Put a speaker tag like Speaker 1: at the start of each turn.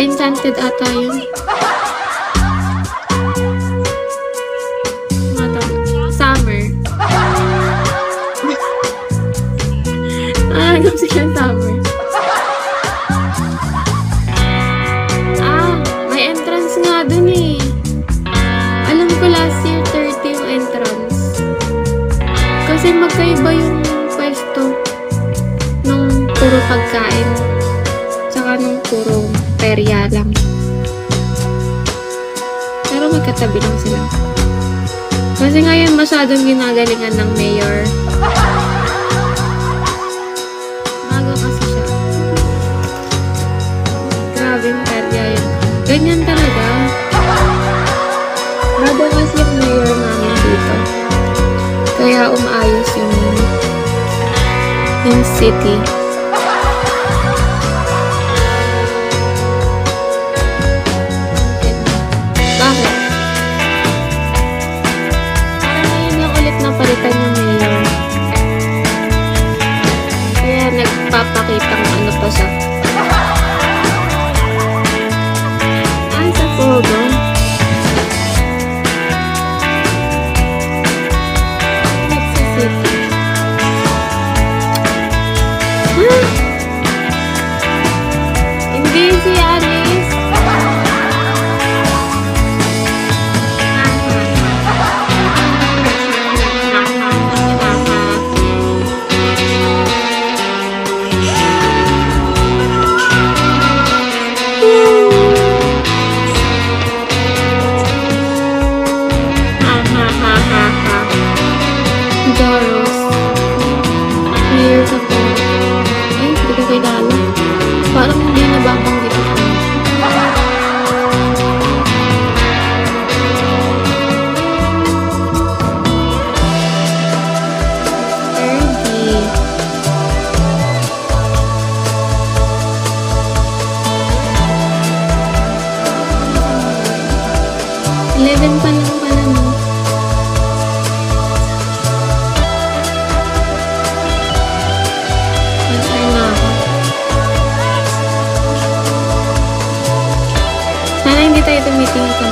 Speaker 1: Enchanted ata yun. Summer. Alam siya summer. May entrance nga dun eh. Alam ko last year 30 yung entrance. Kasi magkaiba yung pwesto nung puro pagkain tsaka nung puro perya lang. Pero magkatabi lang sila. Kasi ngayon masyadong ginagalingan ng mayor. Maga kasi siya. Grabe yung perya yun. Ganyan talaga. Maga kasi yung mayor namin dito. Kaya umaayos yung city. Bakit? Parang ngayon lang ulit napalitan yung mayor. Kaya nagpapakitang ano pa siya. Sa Pogo. Hindi si Alice. Doros. Years ago. Ay, hindi ko kilala. Parang hindi nababanggit ako. Fergie. 11 pa lang pala no. Sana hindi tayo tumitingin